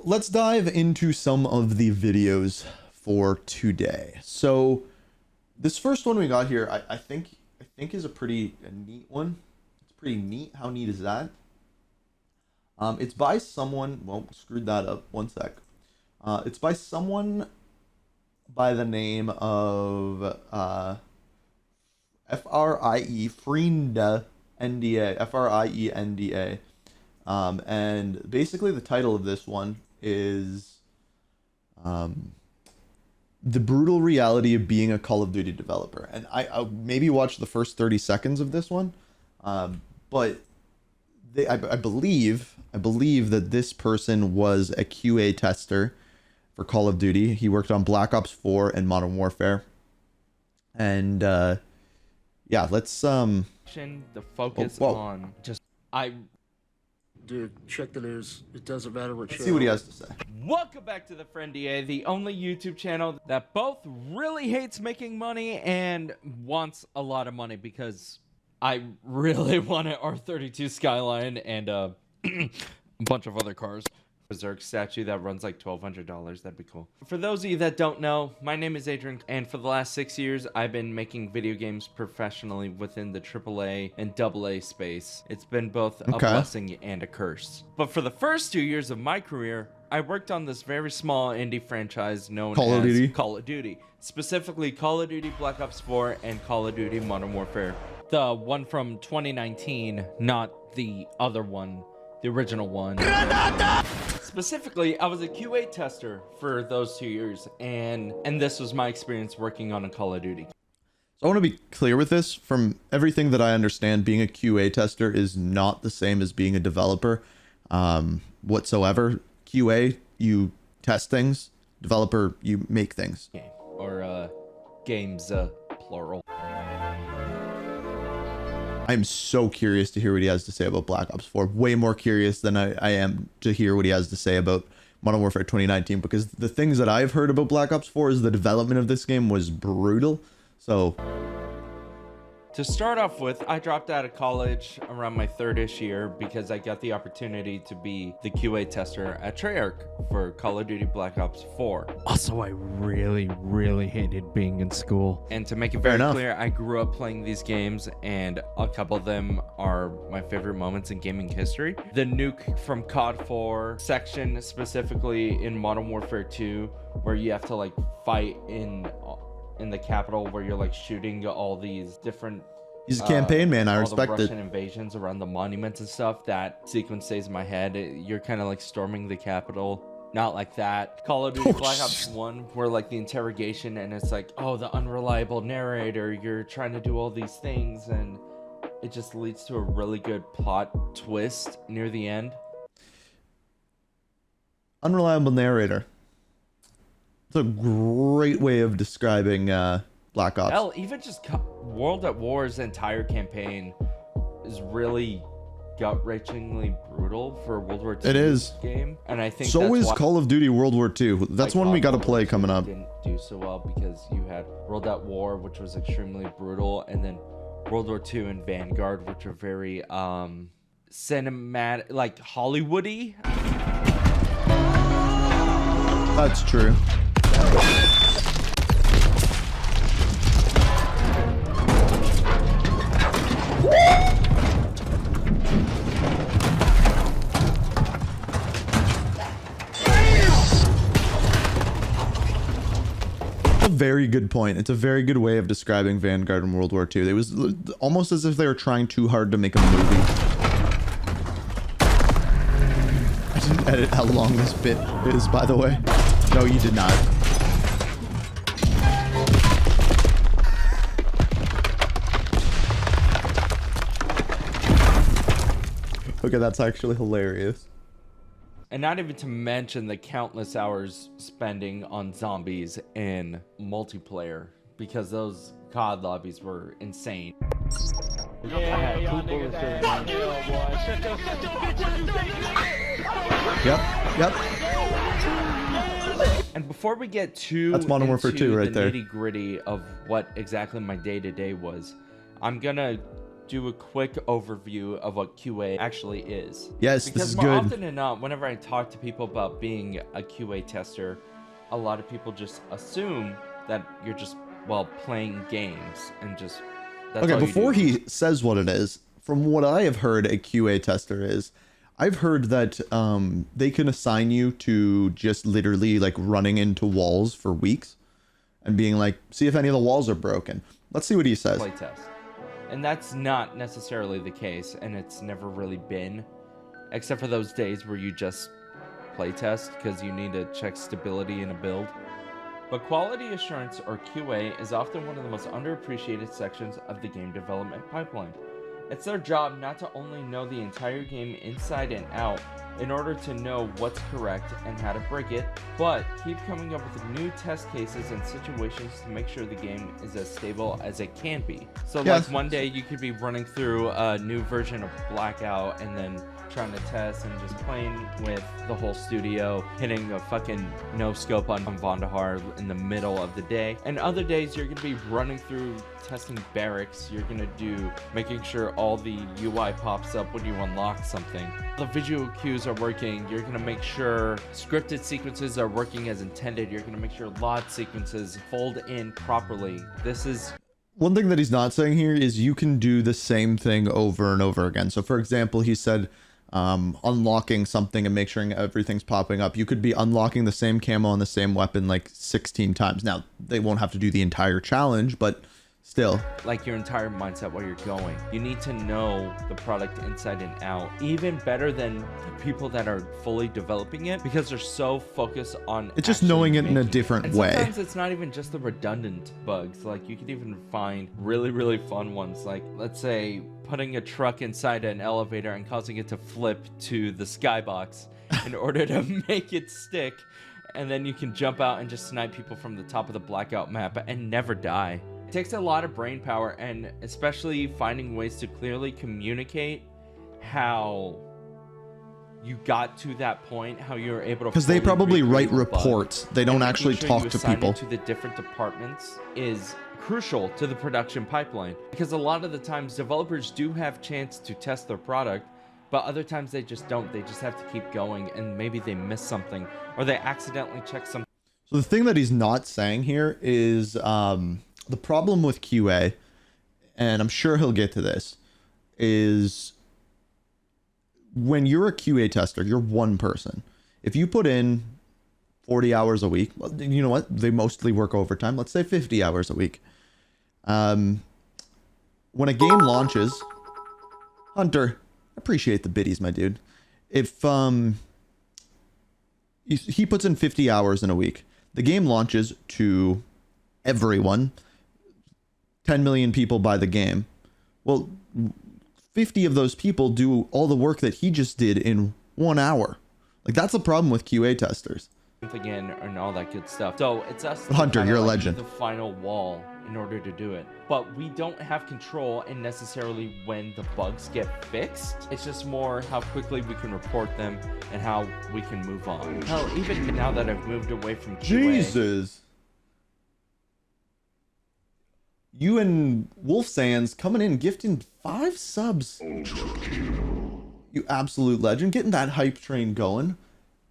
let's dive into some of the videos for today. So this first one we got here, I think is a neat one. It's pretty neat. How neat is that? It's by someone, well, screwed that up, one sec. It's by someone by the name of Frienda NDA, Frienda. And basically the title of this one is The Brutal Reality of Being a Call of Duty Developer. And I maybe watched the first 30 seconds of this one, but I believe that this person was a QA tester for Call of Duty. He worked on Black Ops 4 and Modern Warfare. And yeah, let's the focus on just Dude, check the news. It doesn't matter what see what he has to say. Welcome back to the Friendia, the only YouTube channel that both really hates making money and wants a lot of money, because I really want an R32 Skyline and a bunch of other cars. Berserk statue that runs like $1,200. That'd be cool. For those of you that don't know, my name is Adrian, and for the last 6 years, I've been making video games professionally within the AAA and AA space. It's been both a blessing and a curse. But for the first 2 years of my career, I worked on this very small indie franchise known as Call of Duty. Specifically, Call of Duty Black Ops 4 and Call of Duty Modern Warfare. The one from 2019, not the other one, the original one. Specifically, I was a QA tester for those 2 years, and this was my experience working on a Call of Duty. So I want to be clear with this. From everything that I understand, being a QA tester is not the same as being a developer whatsoever. QA, you test things. Developer, you make things. Or games, plural. I'm so curious to hear what he has to say about Black Ops 4. Way more curious than I am to hear what he has to say about Modern Warfare 2019, because the things that I've heard about Black Ops 4 is the development of this game was brutal. So to start off with, I dropped out of college around my third-ish year because I got the opportunity to be the QA tester at Treyarch for Call of Duty Black Ops 4. Also, I really hated being in school. And to make it very clear, I grew up playing these games, and a couple of them are my favorite moments in gaming history. The nuke from COD 4 section, specifically in Modern Warfare 2, where you have to like fight in the capital, where you're like shooting all these different he's a campaign man. I respect all the Russian invasions around the monuments and stuff. That sequence stays in my head. You're kind of like storming the capital, not like that. Call of Duty Black Ops 1, where like the interrogation, and it's like, oh, the unreliable narrator, you're trying to do all these things, and it just leads to a really good plot twist near the end. Unreliable narrator. It's a great way of describing Black Ops. Hell, even just World at War's entire campaign is really gut-wrenchingly brutal for a World War II game. And I think so is Call of Duty World War II. That's one we got to play coming up. Didn't do so well because you had World at War, which was extremely brutal, and then World War II and Vanguard, which are very cinematic, like Hollywoody. That's true. A very good point. It's a very good way of describing Vanguard in World War II. It was almost as if they were trying too hard to make a movie. I didn't edit how long this bit is, by the way. No, you did not. Okay, that's actually hilarious. And not even to mention the countless hours spending on zombies in multiplayer, because those COD lobbies were insane. Yep. And before we get too That's Modern Warfare 2 right there. nitty gritty of what exactly my day-to-day was, I'm gonna do a quick overview of what QA actually is. Yes, because this is more good. often than not, whenever I talk to people about being a QA tester, a lot of people just assume that you're just, well, playing games and just, that's Okay, all you before do. he says what it is, from what I have heard a QA tester is, I've heard that they can assign you to just literally like running into walls for weeks and being like, see if any of the walls are broken. Let's see what he says. Playtest. And that's not necessarily the case, and it's never really been, except for those days where you just playtest because you need to check stability in a build. But quality assurance, or QA, is often one of the most underappreciated sections of the game development pipeline. It's their job not to only know the entire game inside and out in order to know what's correct and how to break it, but keep coming up with new test cases and situations to make sure the game is as stable as it can be. So Yes. like one day you could be running through a new version of Blackout and then trying to test and just playing with the whole studio, hitting a fucking no scope on Vondahar in the middle of the day. And other days you're gonna be running through testing barracks. You're gonna do making sure all the UI pops up when you unlock something. The visual cues are working. You're gonna make sure scripted sequences are working as intended. You're gonna make sure LOD sequences fold in properly. This is One thing that he's not saying here is you can do the same thing over and over again. So for example, he said unlocking something and make sure everything's popping up. You could be unlocking the same camo on the same weapon like 16 times. Now, they won't have to do the entire challenge, but still. like your entire mindset where you're going. You need to know the product inside and out, even better than the people that are fully developing it, because they're so focused on It's just actually knowing it in a making different and way. Sometimes it's not even just the redundant bugs. Like you could even find really fun ones. Like let's say putting a truck inside an elevator and causing it to flip to the skybox in order to make it stick. And then you can jump out and just snipe people from the top of the Blackout map and never die. It takes a lot of brain power, and especially finding ways to clearly communicate how you got to that point, how you were able to. Because they fully probably write recreate the bug. reports. They don't And actually making sure you talk to assign it people. to the different departments is crucial to the production pipeline, because a lot of the times developers do have chance to test their product, but other times they just don't. They just have to keep going, and maybe they miss something or they accidentally check something. So the thing that he's not saying here is the problem with QA, and I'm sure he'll get to this, is when you're a QA tester, you're one person. If you put in 40 hours a week, well, you know what? They mostly work overtime. Let's say 50 hours a week. When a game launches, Hunter, appreciate the biddies, my dude. If he puts in 50 hours in a week, the game launches to everyone. 10 million people buy the game. Well, 50 of those people do all the work that he just did in 1 hour. Like, that's the problem with QA testers. Again and all that good stuff. So it's us to Hunter, kinda, you're a like, legend. do the final wall in order to do it, but we don't have control in necessarily when the bugs get fixed. It's just more how quickly we can report them and how we can move on. Hell, even now that I've moved away from QA, Jesus. You and Wolf Sands coming in gifting 5 subs. You absolute legend. Getting that hype train going.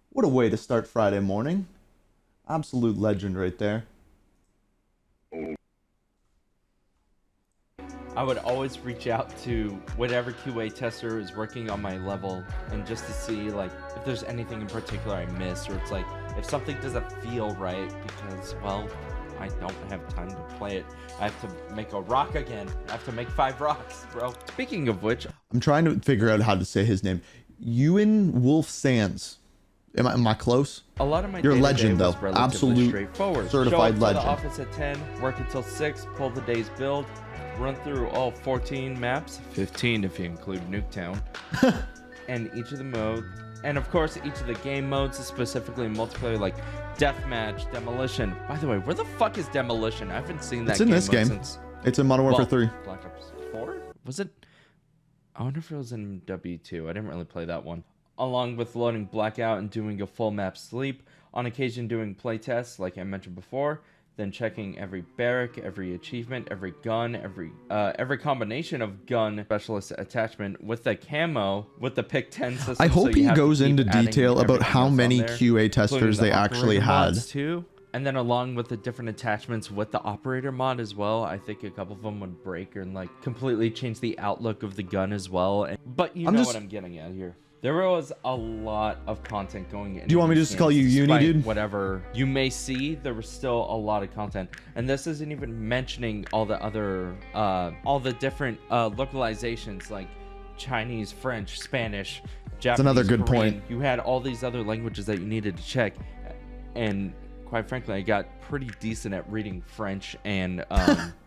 What a way to start Friday morning. Absolute legend right there. I would always reach out to whatever QA tester is working on my level, and just to see like if there's anything in particular I missed, or it's like if something doesn't feel right because, well, I don't have time to play it. I have to make a rock again. I have to make 5 rocks, bro. Speaking of which, I'm trying to figure out how to say his name. Ewan Wolf Sands. Am I close? a lot of my You're a day-to-day legend, was though. relatively Absolute straightforward. certified Show up to legend. the office at 10, work until 6, pull the day's build, run through all 14 maps, 15 if you include Nuketown, and each of the modes, and of course each of the game modes, specifically multiplayer, like deathmatch, demolition. By the way, where the fuck is demolition? I haven't seen that. It's in this mode game. since It's in Modern Warfare 3. Black Ops 4? Was it? I wonder if it was in W2. I didn't really play that one. Along with loading Blackout and doing a full map sleep, on occasion doing playtests like I mentioned before, then checking every barrack, every achievement, every gun, every combination of gun specialist attachment with the camo, with the pick 10 system. I hope so you he have to goes keep into adding detail about everything how else on many there, QA including testers the they actually operator had. mods too. And then along with the different attachments with the operator mod as well, I think a couple of them would break and like completely change the outlook of the gun as well. But you know what I'm getting at here. There was a lot of content going in. Do you want me to just call you Uni, dude? Whatever you may see, there was still a lot of content. And this isn't even mentioning all the other, all the different localizations like Chinese, French, Spanish, Japanese, That's another good Korean. point. You had all these other languages that you needed to check. And quite frankly, I got pretty decent at reading French and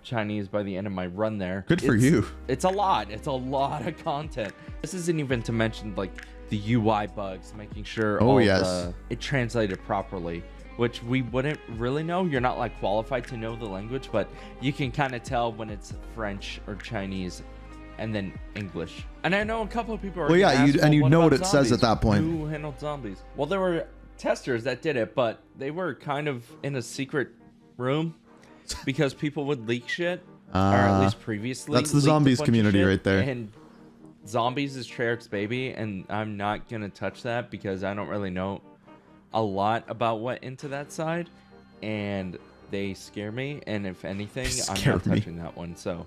Chinese by the end of my run there. Good for you. It's a lot. It's a lot of content. This isn't even to mention like the UI bugs, making sure it translated properly, which we wouldn't really know. You're not like qualified to know the language, but you can kind of tell when it's French or Chinese and then English. And I know a couple of people are Well, yeah, you know what it says at that point. Who handled zombies? Well, there were testers that did it, but they were kind of in a secret room because people would leak shit, or at least previously. That's the leaked a zombies bunch of community shit, right there. And zombies is Treyarch's baby, and I'm not gonna touch that because I don't really know a lot about what into that side, and they scare me. And if anything, I'm not touching that one. So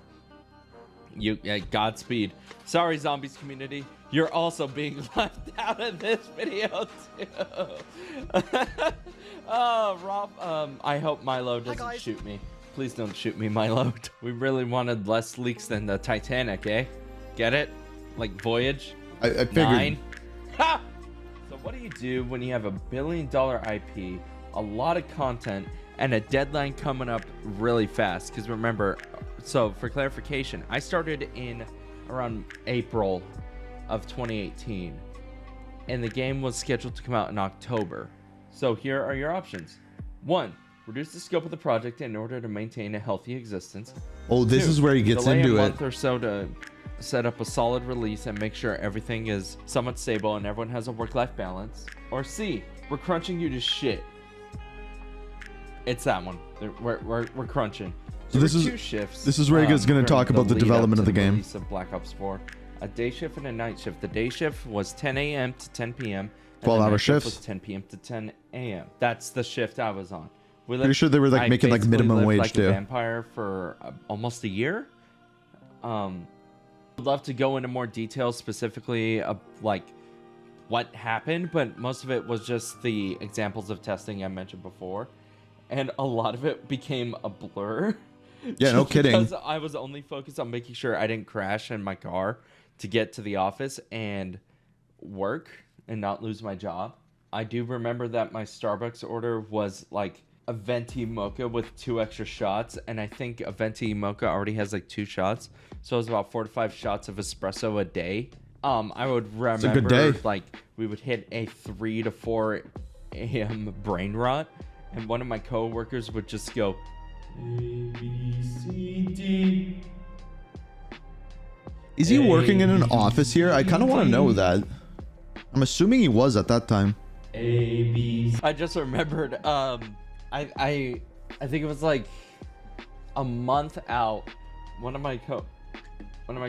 Godspeed. Sorry, zombies community. You're also being left out of this video too. Oh, Rob. I hope Milo doesn't shoot me. Please don't shoot me, Milo. We really wanted less leaks than the Titanic, eh? Get it? Like Voyage? I figured. 9? Ha! So what do you do when you have a $1 billion IP, a lot of content, and a deadline coming up really fast? Because remember, so for clarification, I started in around April of 2018, and the game was scheduled to come out in October. So here are your options. 1, reduce the scope of the project in order to maintain a healthy existence. Oh, this 2, is where he gets delay into a it. month or so to set up a solid release and make sure everything is somewhat stable and everyone has a work-life balance. Or C, we're crunching you to shit. It's that one. We're crunching. So this there is were 2 shifts. this is where he gets going to talk about the lead up development to of the game. release of Black Ops 4. A day shift and a night shift. The day shift was 10 a.m. to 10 p.m. 12-hour shifts. Was 10 p.m. to 10 a.m. That's the shift I was on. Pretty sure they were like making like minimum lived wage like too. A vampire for almost a year. I'd love to go into more details specifically of like what happened, but most of it was just the examples of testing I mentioned before, and a lot of it became a blur. Yeah, no kidding. Because I was only focused on making sure I didn't crash in my car to get to the office and work and not lose my job. I do remember that my Starbucks order was like a venti mocha with 2 extra shots, and I think a venti mocha already has like 2 shots, so it was about 4 to 5 shots of espresso a day. I would remember a good day. like we would hit a 3 to 4 a.m. brain rot, and one of my coworkers would just go A, B, C, D. Is he working in an office here? I kind of want to know that. I'm assuming he was at that time. A, B. I just remembered. I think it was like a month out. One of my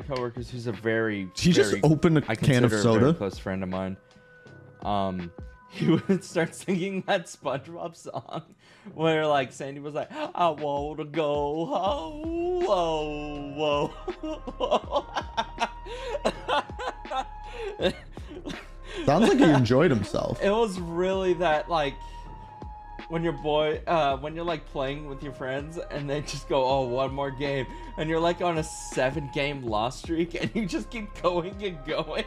coworkers, who's a very He just opened a I can of consider a soda. very close friend of mine. He would start singing that SpongeBob song, where like Sandy was like, "I want to go home, whoa, whoa." Sounds like he enjoyed himself. It was really that like when your when you're like playing with your friends and they just go, "Oh, one more game," and you're like on a 7-game loss streak and you just keep going and going.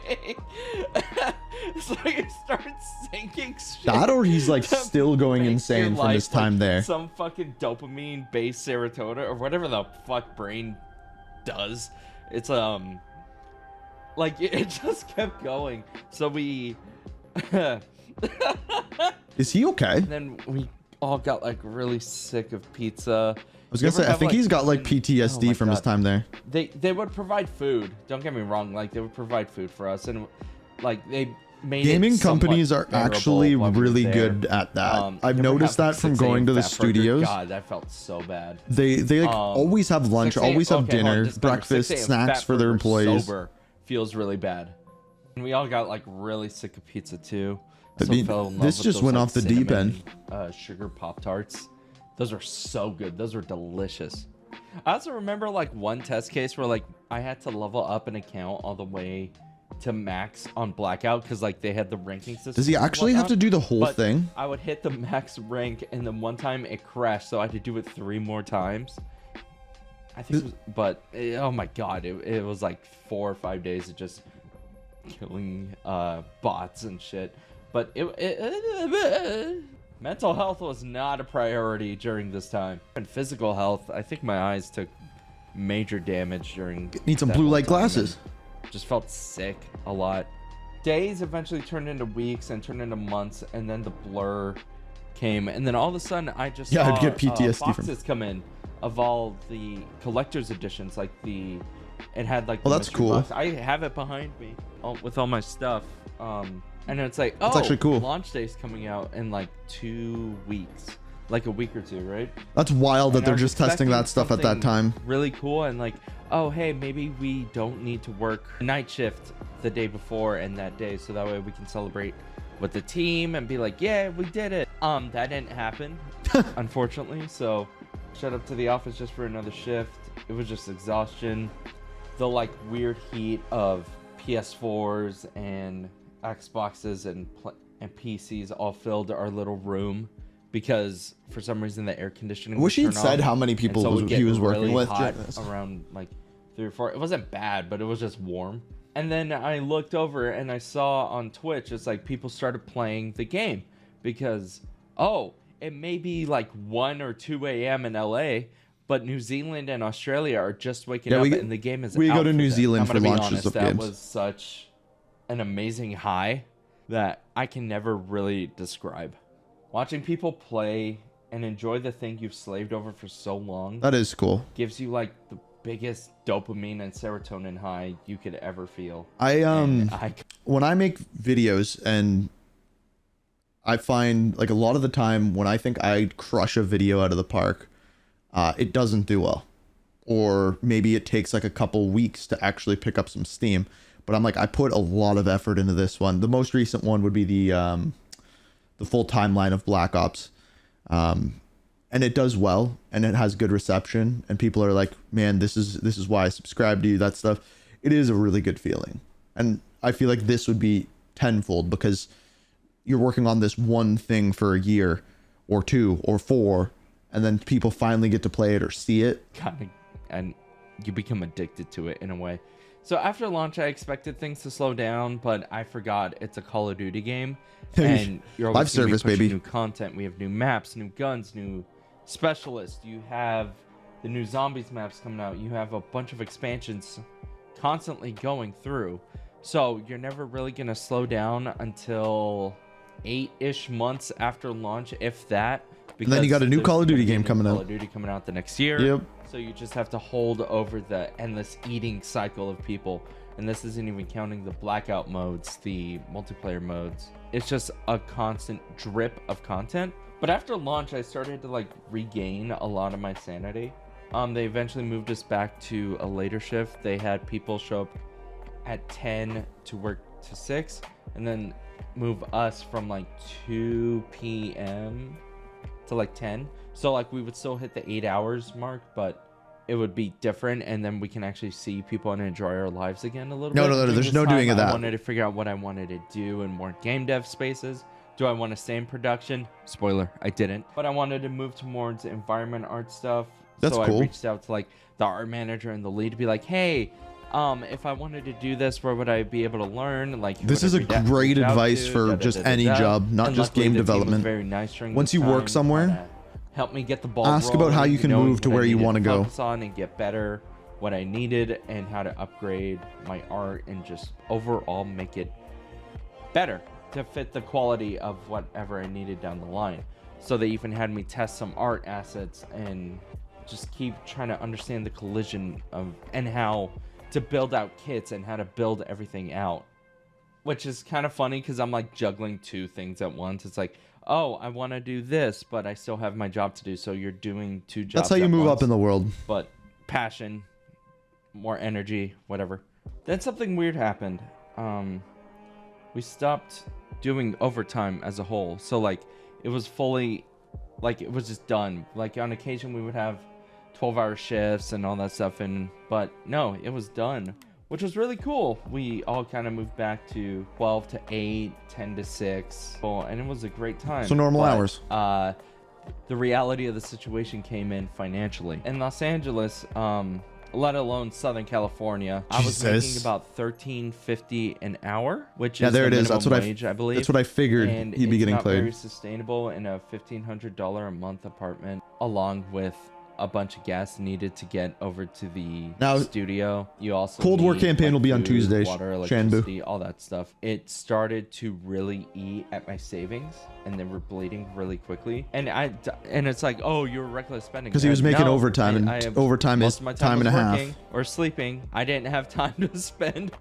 So you start singing shit. That or he's like to still going make insane your from his life, time like, there. Some fucking dopamine based serotonin or whatever the fuck brain does. It's like it just kept going. So we Is he okay? then we all got like really sick of pizza. I was gonna say, I think he's got like PTSD from his time there. They would provide food. Don't get me wrong. Like they would provide food for us, and like they made Gaming it somewhat companies are bearable actually while we were really there. good at that. I've you ever noticed have that from 6 a.m. going to the Fatburger? studios. God, that felt so bad. They like always have lunch, 6 a.m. always have okay, hold on, dinner, disclaimer, breakfast, 6 a.m. snacks for their Fatburger employees. Sober feels really bad. And we all got like really sick of pizza too. I mean, fell in love this with just those, went like, off the deep end. Sugar Pop Tarts. Those are so good. Those are delicious. I also remember like one test case where like I had to level up an account all the way to max on Blackout because like they had the ranking system. Does he and actually have to whatnot, do the whole but thing? I would hit the max rank and then one time it crashed, so I had to do it 3 more times. I think, oh my god, it was like 4 or 5 days of just killing bots and shit. But mental health was not a priority during this time. And physical health, I think my eyes took major damage during. Need some that blue whole light time, glasses. and just felt sick a lot. Days eventually turned into weeks and turned into months, and then the blur came, and then all of a sudden I just Yeah, saw I'd get PTSD from- boxes come in of all the collector's editions, like it had like Well, the that's mystery cool. box. I have it behind me with all my stuff. And it's like, oh, That's actually cool. launch day's coming out in like 2 weeks, like a week or 2, right? That's wild that And I they're was just testing expecting that stuff at that something time. Really cool, and like, oh hey, maybe we don't need to work night shift the day before and that day, so that way we can celebrate with the team and be like, yeah, we did it. That didn't happen, unfortunately. So, shut up to the office just for another shift. It was just exhaustion. The like weird heat of PS4s and Xboxes and PCs all filled our little room because for some reason the air conditioning. I wish would he'd turn said on, how many and people so it would he get was working really with hot during this. around like 3 or 4. It wasn't bad, but it was just warm. And then I looked over and I saw on Twitch, it's like people started playing the game because, it may be like 1 or 2 a.m. in LA, but New Zealand and Australia are just waking up and the game is we out go to for New them. Zealand I'm for gonna be launches honest, of that games. was such an amazing high that I can never really describe. Watching people play and enjoy the thing you've slaved over for so long That is cool. gives you like the biggest dopamine and serotonin high you could ever feel. When I make videos and I find like a lot of the time when I think I crush a video out of the park, it doesn't do well. Or maybe it takes like a couple weeks to actually pick up some steam. But I'm like, I put a lot of effort into this one. The most recent one would be the full timeline of Black Ops. And it does well and it has good reception and people are like, man, this is why I subscribe to you, that stuff. It is a really good feeling. And I feel like this would be tenfold because you're working on this one thing for a year or 2 or 4 and then people finally get to play it or see it. And you become addicted to it in a way. So after launch, I expected things to slow down, but I forgot it's a Call of Duty game, and you're Live always gonna be service, pushing baby. new content. We have new maps, new guns, new specialists. You have the new zombies maps coming out. You have a bunch of expansions constantly going through. So you're never really gonna slow down until 8-ish months after launch, if that. And then you got a new there's Call of Duty gonna be a game new coming Call out. of Duty coming out the next year. Yep. So you just have to hold over the endless eating cycle of people. And this isn't even counting the blackout modes, the multiplayer modes. It's just a constant drip of content. But after launch, I started to like regain a lot of my sanity. They eventually moved us back to a later shift. They had people show up at 10 to work to 6, and then move us from like 2 p.m. to like 10. So like we would still hit the 8 hours mark, but it would be different, and then we can actually see people and enjoy our lives again a little bit. No, During there's this no time, doing of that. I wanted to figure out what I wanted to do in more game dev spaces. Do I want to stay in production? Spoiler, I didn't. But I wanted to move towards environment art stuff. That's so cool. I reached out to like the art manager and the lead to be like, hey, if I wanted to do this, where would I be able to learn? Like, who This would is I a great reach out advice to? for just any job, not And just luckily game the team was development. very nice during Once this you work time, somewhere, kinda helped me get the ball ask about how rolling, you can knowing move to what I where you needed wanna go. focus on and get better, what I needed, and how to upgrade my art and just overall make it better to fit the quality of whatever I needed down the line. So they even had me test some art assets and just keep trying to understand the collision of and how to build out kits and how to build everything out. which is kind of funny because I'm like juggling two things at once. It's like, oh, I want to do this, but I still have my job to do. So you're doing two jobs. That's how you at move once. up in the world. But passion, more energy, whatever. Then something weird happened. We stopped doing overtime as a whole. So like it was fully, like it was just done. Like on occasion we would have 12-hour shifts and all that stuff, but no, it was done, which was really cool. We all kind of moved back to 12 to 8, 10 to 6, and it was a great time. So normal hours. The reality of the situation came in financially. In Los Angeles, let alone Southern California, I was making about $13.50 an hour, which is there the it is. That's what wage, I believe. That's what I figured And he'd be it's getting not cleared. very sustainable in a $1,500 a month apartment, along with a bunch of gas needed to get over to the Now, studio. You also Cold War need, campaign like, will be on food, Tuesday, water, Shanbu. electricity, all that stuff. It started to really eat at my savings, and they were bleeding really quickly. And it's like, oh, you're reckless spending. Because he was making No, overtime, and overtime most is of my time and a was half. working or sleeping. I didn't have time to spend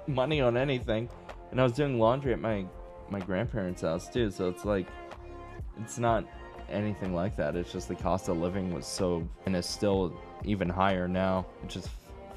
money on anything, and I was doing laundry at my grandparents' house too. So it's like, it's not anything like that. It's just the cost of living was so, and it's still even higher now. It just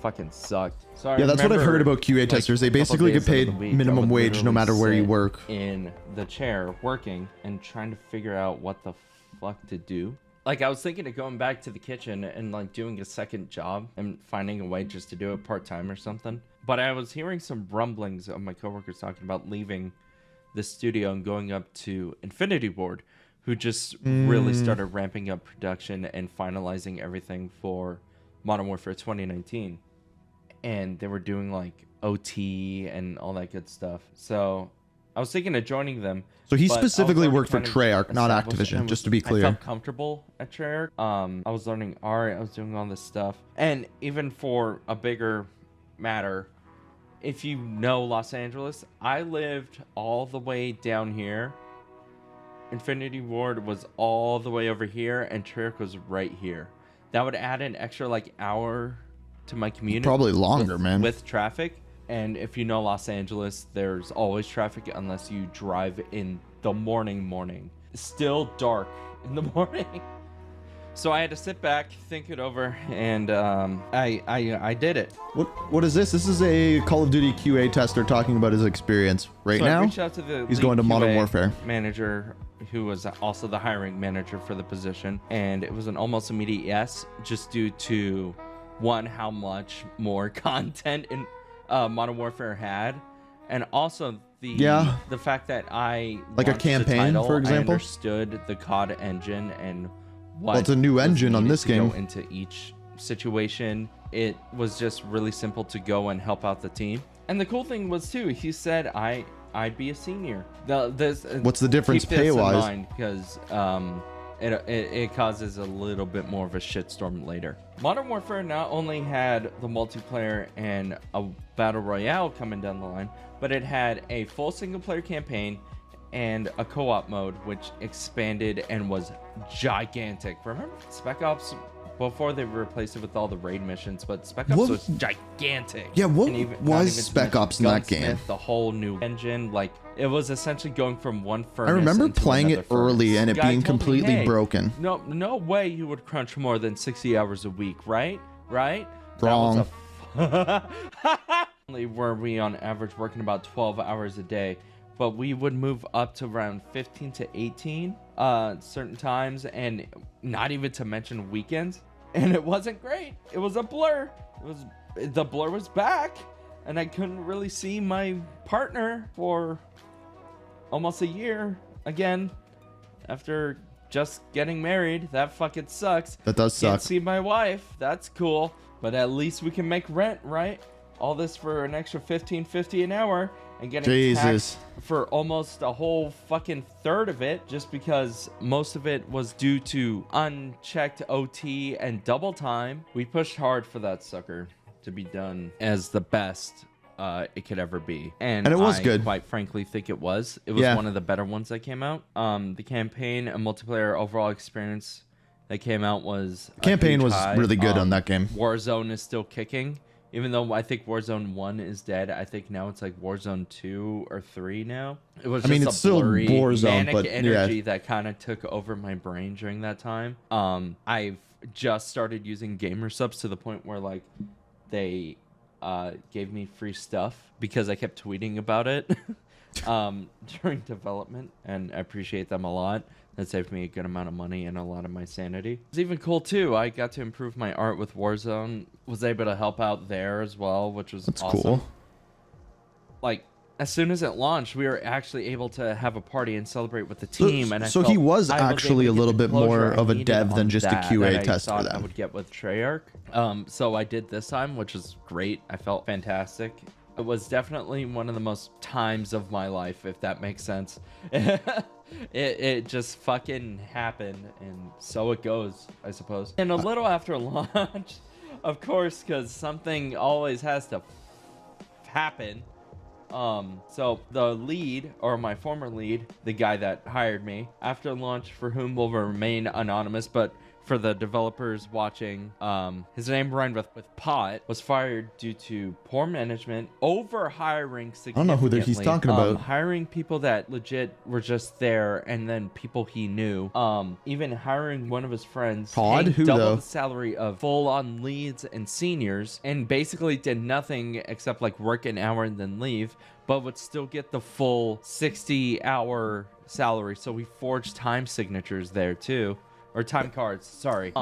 fucking sucked. So I Yeah, that's what I've heard remember, about QA like, testers. They a couple basically days get out of paid the week, I minimum would wage no literally matter where you sit work. in the chair working and trying to figure out what the fuck to do. Like I was thinking of going back to the kitchen and like doing a second job and finding a way just to do it part-time or something. But I was hearing some rumblings of my coworkers talking about leaving the studio and going up to Infinity Ward, who just really started ramping up production and finalizing everything for Modern Warfare 2019. And they were doing like OT and all that good stuff. So I was thinking of joining them. So he but I was specifically already worked for kind of Treyarch, not established Activision, and just to be I clear. felt comfortable at Treyarch. I was learning art. I was doing all this stuff. And even for a bigger matter, if you know Los Angeles, I lived all the way down here. Infinity Ward was all the way over here, and Treyarch was right here. That would add an extra like hour to my commute. Probably longer, man. With traffic. And if you know Los Angeles, there's always traffic unless you drive in the morning. It's still dark in the morning. So I had to sit back, think it over, and I did it. What is this? This is a Call of Duty QA tester talking about his experience right So I now. reached out to the He's lead going to Modern QA Warfare. manager, who was also the hiring manager for the position, and it was an almost immediate yes, just due to one, how much more content in Modern Warfare had, and also the fact that I Like a launched the campaign, title, for example? I understood the COD engine and what Well, it's a new was engine on needed this to game. go into each situation. It was just really simple to go and help out the team. And the cool thing was too, he said I'd be a senior. What's the difference keep this pay-wise? in mind, because it causes a little bit more of a shitstorm later. Modern Warfare not only had the multiplayer and a battle royale coming down the line, but it had a full single player campaign and a co-op mode, which expanded and was gigantic. Remember Spec Ops before they replaced it with all the raid missions? But Spec Ops was gigantic. Yeah, what And not was even to Spec mention Ops in that game? Gunsmith, the whole new engine, like it was essentially going from one furnace. I remember into playing it another furnace. early and it Guy being told me, completely "Hey, broken." No way you would crunch more than 60 hours a week, right? Wrong. Only were we on average working about 12 hours a day, but we would move up to around 15 to 18 certain times, and not even to mention weekends. And it wasn't great. It was a blur. The blur was back, and I couldn't really see my partner for almost a year again after just getting married. That fucking sucks. That does Can't suck. see my wife. That's cool, but at least we can make rent, right? All this for an extra $15.50 an hour, and getting Jesus. taxed for almost a whole fucking third of it, just because most of it was due to unchecked OT and double time. We pushed hard for that sucker to be done as the best it could ever be, and it was I good. quite frankly think it was Yeah. one of the better ones that came out. The campaign and multiplayer overall experience that came out was a Campaign huge was high. really good on that game. Warzone is still kicking, Even though I think Warzone 1 is dead, I think now it's like Warzone 2 or 3 now. It was I mean, just it's a still blurry, Warzone, manic but energy yeah. that kind of took over my brain during that time. I've just started using gamer subs to the point where like they gave me free stuff because I kept tweeting about it during development, and I appreciate them a lot. That saved me a good amount of money and a lot of my sanity. It's even cool too. I got to improve my art with Warzone. Was able to help out there as well, which was awesome. Cool. Like as soon as it launched, we were actually able to have a party and celebrate with the team. And So I he felt was I actually able a to little get the bit more closure I of a needed dev than on just a that QA I test for thought I them. would get with Treyarch. So I did this time, which is great. I felt fantastic. It was definitely one of the most times of my life, if that makes sense. It just fucking happened, and so it goes, I suppose. And a little after launch, of course, because something always has to happen. So the lead, or my former lead, the guy that hired me, after launch, for whom will remain anonymous, but for the developers watching, his name rhymed with pot, was fired due to poor management, over hiring significantly. I don't know who he's talking about. Hiring people that legit were just there, and then people he knew. Even hiring one of his friends, Todd? paying Who, double though? the salary of full-on leads and seniors, and basically did nothing except like work an hour and then leave, but would still get the full 60-hour salary. So we forged time signatures there too. Or time cards, sorry.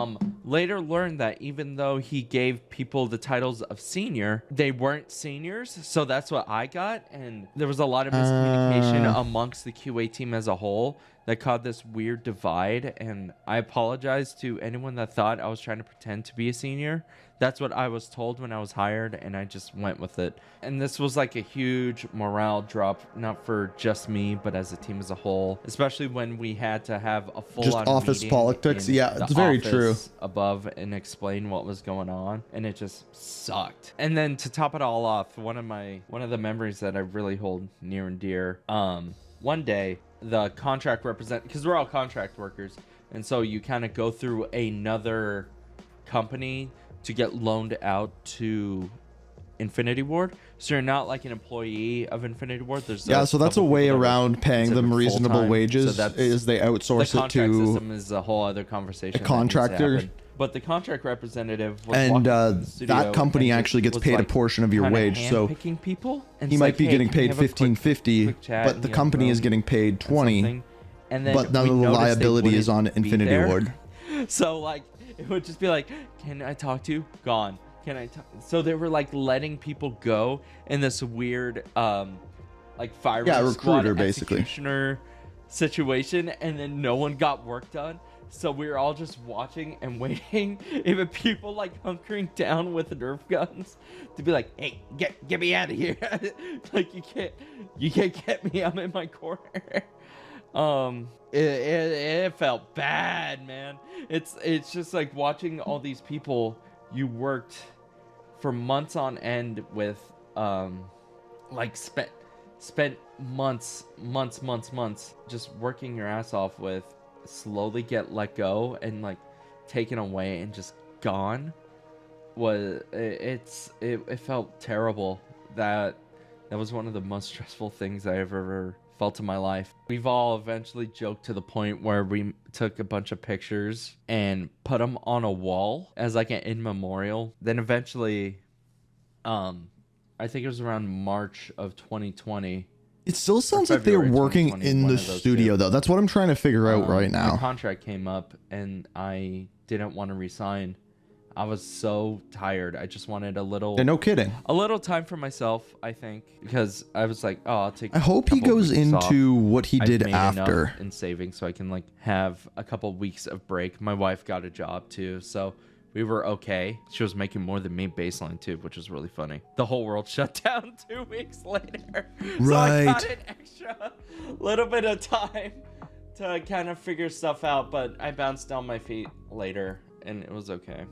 Later learned that even though he gave people the titles of senior, they weren't seniors. So that's what I got. And there was a lot of miscommunication amongst the QA team as a whole that caused this weird divide. And I apologize to anyone that thought I was trying to pretend to be a senior. That's what I was told when I was hired, and I just went with it. And this was like a huge morale drop, not for just me, but as a team as a whole, especially when we had to have a full-on Just office meeting politics. in Yeah, the it's very true. office above and explain what was going on, and it just sucked. And then to top it all off, one of the memories that I really hold near and dear, one day the contract because we're all contract workers, and so you kind of go through another company to get loaned out to Infinity Ward. So you're not like an employee of Infinity Ward. So that's a way around paying them reasonable wages, so is they outsource the it contract to system is a whole other conversation. a contractor. But the contract representative was And walking through the studio that company and actually gets was, paid a like, portion of your kinda wage. So handpicking people, and he it's might like, be "Hey, getting can we paid have a quick- $15.50, quick chat?" but the Yeah, company bro, is getting paid or 20. something. And then But none we of the noticed they liability is on wouldn't be Infinity there. Ward. So like it would just be like, can I talk to you? Gone. Can I talk? So they were like letting people go in this weird like firing recruiter, squad basically. executioner situation, and then no one got work done. So we were all just watching and waiting. Even people like hunkering down with Nerf guns to be like, "Hey, get me out of here!" Like you can't get me. I'm in my corner. It felt bad, man. It's just like watching all these people you worked for months on end with, like spent months just working your ass off with, slowly get let go and like taken away and just gone. It felt terrible. That was one of the most stressful things I've ever felt in my life. We've all eventually joked to the point where we took a bunch of pictures and put them on a wall as like an in memorial. Then eventually, I think it was around March of 2020. It still sounds like they're February working 2020, in one the of those studio, two. though. That's what I'm trying to figure out right My now. contract came up and I didn't want to resign. I was so tired. I just wanted a little Yeah, no kidding. time for myself, I think, because I was like, oh, I'll take I hope he couple goes weeks off. into what he I've did made enough after. in saving so I can like have a couple weeks of break. My wife got a job too, so we were okay. She was making more than me baseline too, which was really funny. The whole world shut down 2 weeks later. So I got Right. an extra little bit of time to kind of figure stuff out, but I bounced on my feet later and it was okay.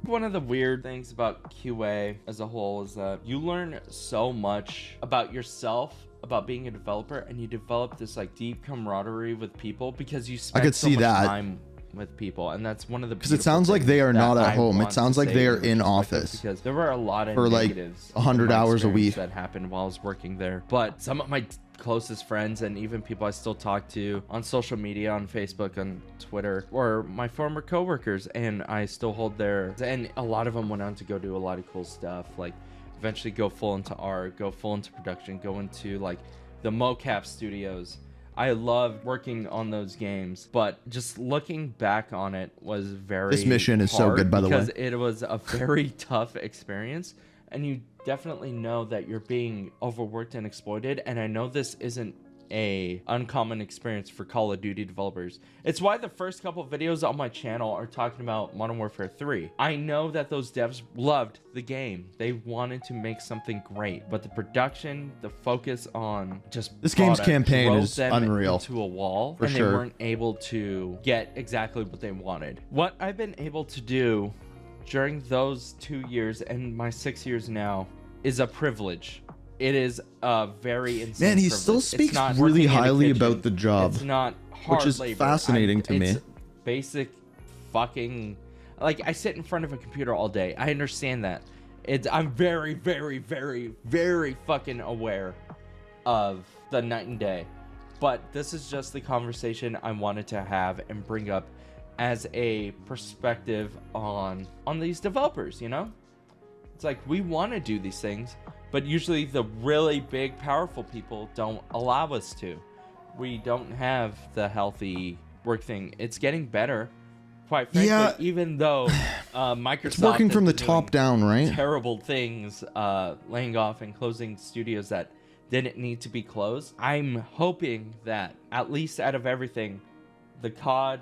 One of the weird things about QA as a whole is that you learn so much about yourself, about being a developer, and you develop this like deep camaraderie with people because you spend could so see much that. time with people, and that's one of the, because it sounds like they are not at home. It sounds like they are in office office because there were a lot of for like negatives 100 in my hours a experience week. that happened while I was working there. But some of my closest friends and even people I still talk to on social media, on Facebook, on Twitter, or my former coworkers, and I still hold their, and a lot of them went on to go do a lot of cool stuff, like eventually go full into art, go full into production, go into like the mocap studios. I loved working on those games, but just looking back on it was very This mission is so hard good, by the way. because it was a very tough experience, and you definitely know that you're being overworked and exploited. And I know this isn't a uncommon experience for Call of Duty developers. It's why the first couple videos on my channel are talking about Modern Warfare 3. I know that those devs loved the game. They wanted to make something great, but the production, the focus on just This game's product campaign drove is them unreal. into a wall, For and sure. they weren't able to get exactly what they wanted. What I've been able to do during those 2 years and my 6 years now is a privilege. It is a very insane Man, he privilege. still It's speaks not really working in a highly kitchen. about the job, It's not hard which is labor. fascinating to me. It's basic fucking, like, I sit in front of a computer all day. I understand that. I'm very, very, very, very fucking aware of the night and day. But this is just the conversation I wanted to have and bring up as a perspective on these developers, you know? It's like, we want to do these things, but usually the really big, powerful people don't allow us to. We don't have the healthy work thing. It's getting better, quite frankly, Yeah. even though Microsoft It's working has from the been top doing down, right? terrible things, laying off and closing studios that didn't need to be closed. I'm hoping that, at least out of everything, the COD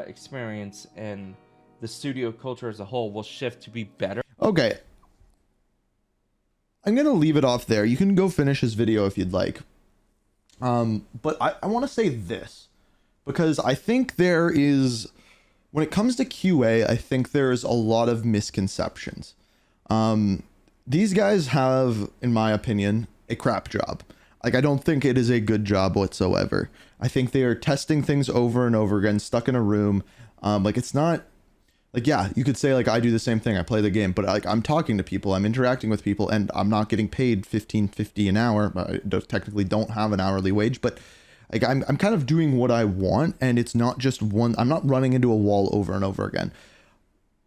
experience and the studio culture as a whole will shift to be better. Okay. I'm going to leave it off there. You can go finish his video if you'd like. But I want to say this, because I think there is, when it comes to QA, I think there is a lot of misconceptions. These guys have, in my opinion, a crap job. Like, I don't think it is a good job whatsoever. I think they are testing things over and over again, stuck in a room. Like, it's not, like, yeah, you could say, like, I do the same thing. I play the game, but like, I'm talking to people, I'm interacting with people, and I'm not getting paid $15.50 an hour. I technically don't have an hourly wage, but like, I'm kind of doing what I want, and it's not just one, I'm not running into a wall over and over again.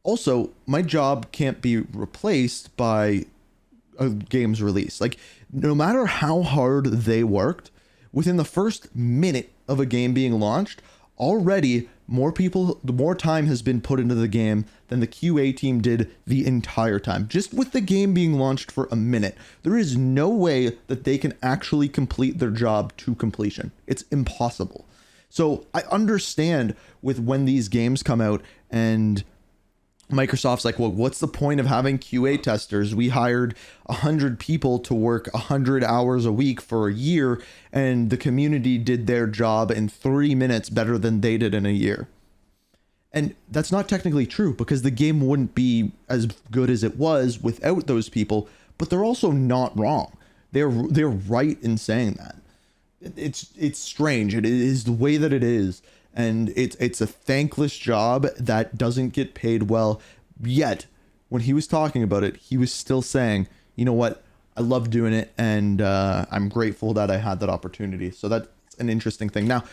Also, my job can't be replaced by a game's release. Like, no matter how hard they worked, within the first minute of a game being launched, already more time has been put into the game than the QA team did the entire time. Just with the game being launched for a minute, there is no way that they can actually complete their job to completion. It's impossible. So I understand with when these games come out and Microsoft's like, well, what's the point of having QA testers? We hired 100 people to work 100 hours a week for a year, and the community did their job in 3 minutes better than they did in a year. And that's not technically true, because the game wouldn't be as good as it was without those people, but they're also not wrong. They're right in saying that. It's strange. It is the way that it is. And it's a thankless job that doesn't get paid well. Yet, when he was talking about it, he was still saying, you know what, I love doing it, and I'm grateful that I had that opportunity. So that's an interesting thing. Now,